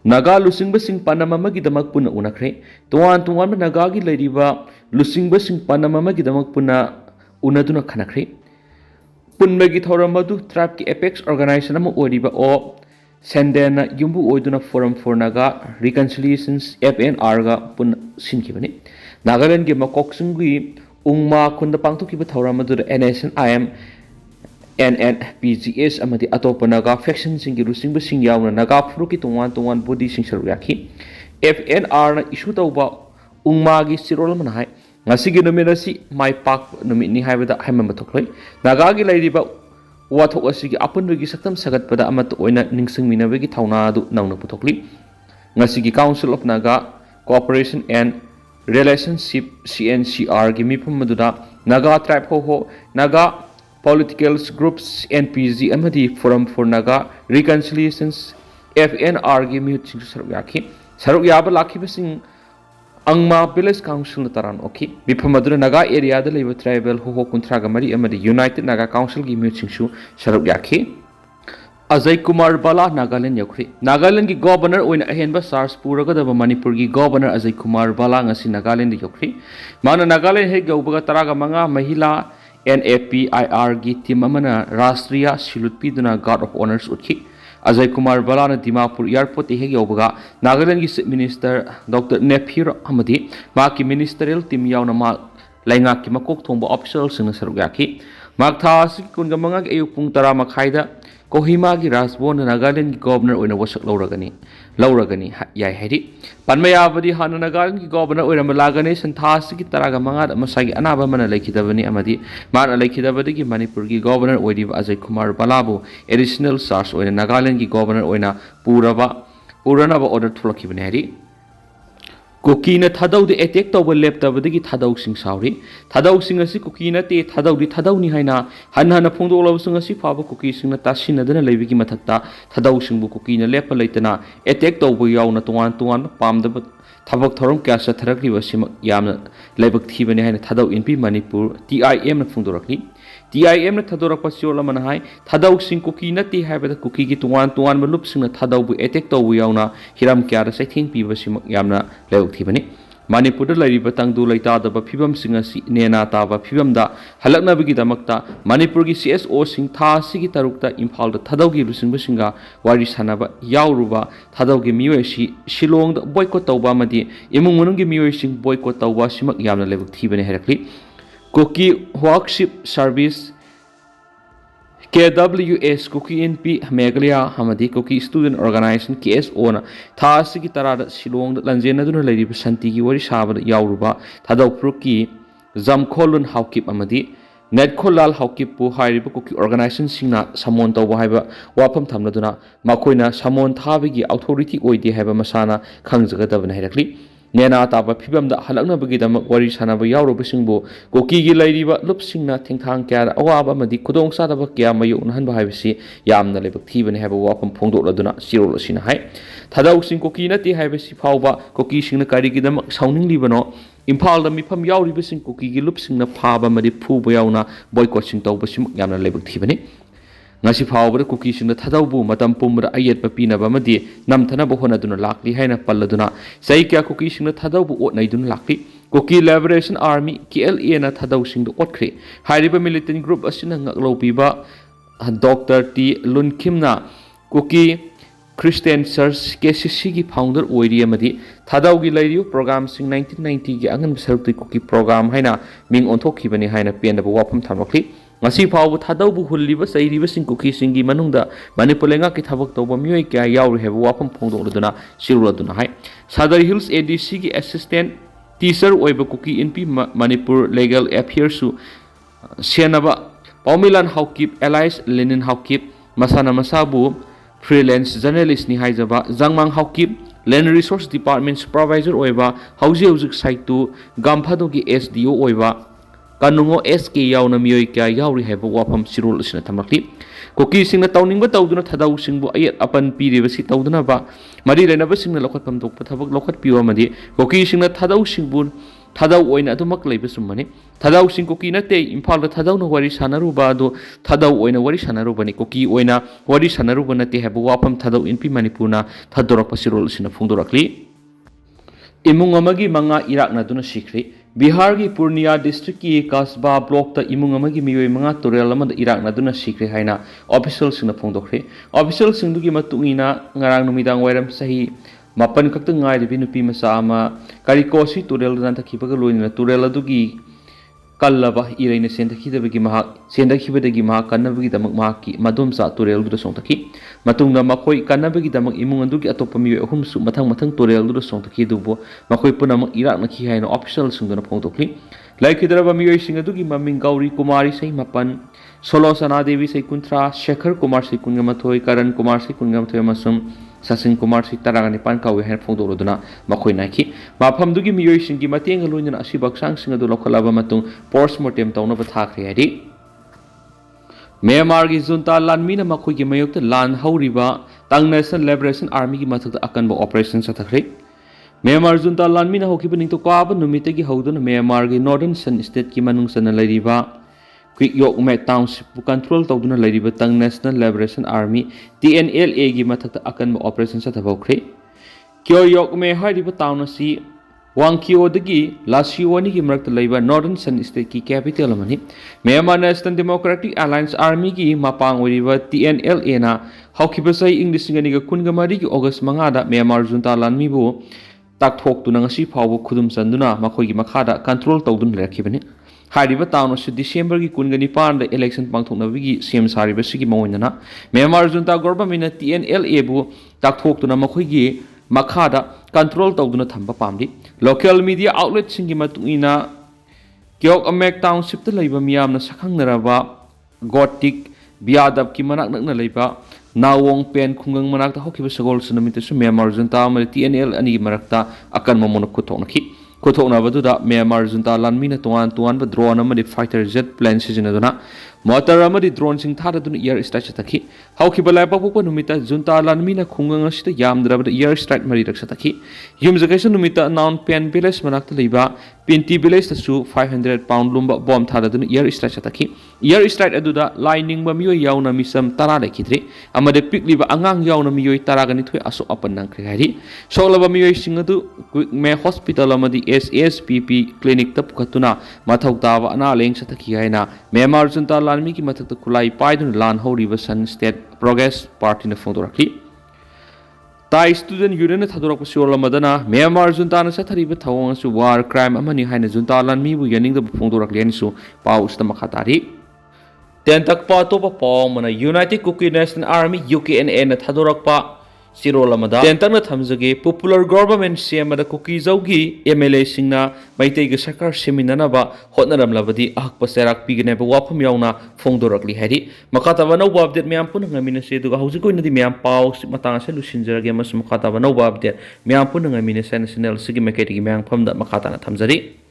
Naga lusing panama gidamak puna unakre tuan naga gi leiriba lusing panama gidamak puna unaduna khanakre punbagi thoramadu tribe ki apex organization ama oriba o sendena yumbu oiduna forum for naga reconciliations FNR ga pun sinkibani Nagaland gi makoksunggi ungma khunda pangthukiba thoramadu NSNIM NNPGS amadi atopa naga faction singi lusing yauna naga furuki tuan body sing saruyaki FNR na issue tauba ungma gi sirol manahai ngasigi nominasi mai pak nomi ni haibada haimam bathokloi naga gi lairiba wathok asigi apundu gi saktam sagat pada amat oina ningsing minabe gi thauna du nauna puthokli ngasigi council of naga cooperation and relationship CNCR gi mifam maduda naga tribe ho naga political groups NPG amadi forum for naga reconciliations FNR gi mi sing saruk yaba lakhi basing angma village council na taran okay bifamadura naga area da leba tribal ho kuntra ga mari amadi united naga council gi mi sing su saruk yakhi Ajay Kumar Bala Nagaland yakri Nagaland gi governor oina ahenba SARS puraga da Manipur gi governor Ajay Kumar Bala ngasi Nagaland yakri mana Nagaland he gaubaga taraga manga mahila NAPIR gi team amana Rashtriya Silutpi duna Guard of Honors utki Ajay Kumar Bala na Dimapur airport he yobaga Nagaland gi minister Dr. Nepir Amadi maki ministerial team yauna ma leingak ki makok thongba official sing sarugaki magtha si kunga manga ayuk pung tara makhaida Kohima gi Rasbon Nagaland gi governor oina wasak lauragani yai hedi panmaya badi hana Nagaland gi governor oina malagani santhasi gi taraga manga masagi anaba mana lekhidabani amadi mana lekhidabadi gi Manipur gi governor oidi Ajay Kumar Balabu additional SARS oina Nagaland gi governor oina puranaba order thulakibani hedi Kuki na thadau de attack tawba leptabadagi thadau sing sauri thadau sing asi kuki na te thadau ni haina hana phongdolaw sing asi phaba kuki sing na tasina dana leibigi mathakta thadau sing bu kuki na lepa leitana attack tawba yauna tuan pamda thabak thorom kya sa tharakli wasima yamna leibak thibani haina thadau inpi Manipur TIM na phongdorakli TIM na thadorak pasiola manahai thadau sing kuki na te haibada kuki gi tuan malup sing na thadau bu attack tawba yauna hiram kya ra saithing pi wasima yamna leibak thibani Manipur da lariba tangdu laita da ba phibam singa si nena ta ba phibam da halakna bigi damakta Manipur gi CSO sing tha sigi tarukta Imphal da thadau gi lusing singa wari sanaba yauruba thadau gi miwe si Shillong da boycott tawba madi imung munung gi miwe sing boycott tawba simak yamna lebuk thibane herakli Kuki workshop service KWS Kuki NP Meghalaya Hamadi Kuki Student Organization KSO na Thasi ki tarada Shillong da lanjena duna leiriba santi gi wari sabada yauruba thadau pruki Zamkholun Haukip Amadi Nedkholal Haukip pu hairiba Kuki organization singna samon tawba haiba wapam thamna duna makoina samon thabigi authority oide haiba masana khangjagadabana hairakli Nena taba phibam da halakna bagi dam wari sanaba yauruba singbo Kuki gi leiriba lupsingna thingthang kya awaba amadi khudong sadaba kya mayu nahan ba haibasi yamna lebak thibane haiba wapam phongdokladuna sirol asina hai thadau sing Kuki nati haibasi phaoba Kuki singna kari gi dam sauning libano Imphal da mifam yauriba sing Kuki gi lupsingna phaba madi phuba yauna boycott sing tawba sim yamna lebak thibane ngasi phaoba Kuki singna thadau bu matam pumra ayet pa pinaba madi namthana bo honaduna lakli haina palladuna sai kya Kuki singna thadau bu otnai dun lakli Kuki Liberation Army KLA na thadau sing do otkre hairiba militant group asina ngaklo piba Dr. T Lunkim na Kuki Christian Church KCC gi founder oiri amadi thadau gi lairiu program sing 1990 gi angan sarukti Kuki program haina ming onthokibani haina pendaba wapam thamokli ngasi phaw thadau bu hulliba sairiba sing Kuki singi manungda Manipur lenga ki thabak tawba mioi kya yauri heba wapam phongdokladuna siruladuna hai Sadar Hills ADC gi assistant teacher oiba Kuki NP Manipur legal affairs su senaba Paumilan Haukip Elias Lenin Haukip masana masabu freelance journalist ni haijaba Jangmang Haukip Land Resource Department supervisor oiba hauji site tu gamphado gi SDO oiba kanungo SK yauna mioi kya yauri heba wapam sirul sina thamakli Kuki singna tawningba tawduna thadau singbu ayat apan piriba si tawduna ba mari renaba singna lokhat pamdok pathabak lokhat piwa madi Kuki singna thadau singbu thadau oina adumak leiba summani thadau sing kuki nate imphal da thadau no wari sanaruba ado thadau oina wari sanaruba ni kuki oina wari sanaruba nate habu wafam thadau inpi manipuna thadorak pasirol sina phungdorakli imung amagi manga irak na duna sikri Bihar ki Purnia district ki kasba block ta imung amagi miyoi manga turel amada irak na duna sikri haina official sina phungdokri official singdu ki matungina ngarang numidang wairam sahi mapan kakta ngai ribi nupi masa ama karikosi turel dan takhibaga loina turel adugi kallaba iraina sendakidabagi mahak sendakibadagi mahak kannabagi damak mahaki madomsa turel du songtaki matungna makoi kannabagi damak imung adugi atopa miyoi ahumsu mathang turel du songtaki dubo makoi punamak irak na ki haina official singduna phongtokli laikhidaraba miyoi sing adugi maming gauri kumari sai mapan solo sana devi sai kuntra shekhar kumar sai kungamathoi karan kumar sai kungamathoi masum Sasin Kumar si tarangani pan kawe hen phongdoroduna makoi naiki mafam dugi miyoi singi mateng loina asibak sang singa du lokhalaba matung postmortem tawna ba thakre hari Myanmar gi junta lanmi na makoi gi mayokta lan hauriba tang nation liberation army gi mathakta akanba operation sathakre Myanmar junta lanmi na hokiba ningto kwaba numite gi hauduna Myanmar gi northern sun state ki manung sana lariba Quick Yok Mek Township control tawduna lariba tang National Liberation Army TNLA gi mathakta akan operation sa thabokre Kyo Yok Me hariba town asi Wangkyo dagi Lasiwani gi marakta laiba Northern Sun State ki capital amani Myanmar National Democratic Alliance Army gi mapang wariba TNLA na hawkiba sai English ngani ga kunga mari gi August mangada Myanmar junta lanmi bu takthok tu ngasi phawu khudum sanduna makhoi gi makhada control tawdun lekhibani Hariba town of December ki kungani pan the election pangthoknabigi CM sariba sigi mawinana Myanmar junta government TNLA bu takthok tuna makhoi gi makhada control tawduna thamba pamdi local media outlet singi matungina Kyok Amek township ta laiba miyamna sakhangnaraba Gotik Biadab ki manak nakna laiba Nawong pen khungang manakta hokiba sagol sunamita su Myanmar junta ma TNL ani marakta akan mamona kuthoknaki Kuthokna baduda Myanmar junta lanmi na tuan ba drone amadi fighter jet plane sizinaduna motor amadi drone sing thada dun air strike satakhi hawkiba laipa pokpa numita junta lanmi na khungang asita yamdrabada air strike mari raksataki yumjagation numita noun pen village manakta leiba Pinti village tasu 500 pound lumba bomb thada dun air strike satakhi air strike aduda lining ba miyoi yauna misam tara lekhidre amade pikliba angang yauna miyoi tara gani thoi aso apan nangkre hari solaba miyoi singadu me hospital amadi SSPP clinic ta pukatuna mathau taba ana leng satakhi haina Myanmar junta lanmi ki mathakta kulai paidun lan horiba Sun State Progress Party na phongdorakli Tai student union na thadorak pasiwala madana Myanmar junta na sathariba thawang su war crime amani haina junta lanmi bu yaning da phongdorakli ani su pau sta makhatari tentak pa to pa pong mana United Kuki National Army UKNA na thadorak pa Sirolamada Tentang thamjage popular government semada Kuki Zo MLA singna maitai ga sarkar seminana ba hotnaram labadi Ahakpa cheirak pigane ba wafam yauna phongdorakli hari makata ba no update myam pun ngamina se duga hauji ko nadi myam pau matang se lusinjarage mas makata ba no update myam pun ngamina national sigi maketi myam phamda makata na thamjari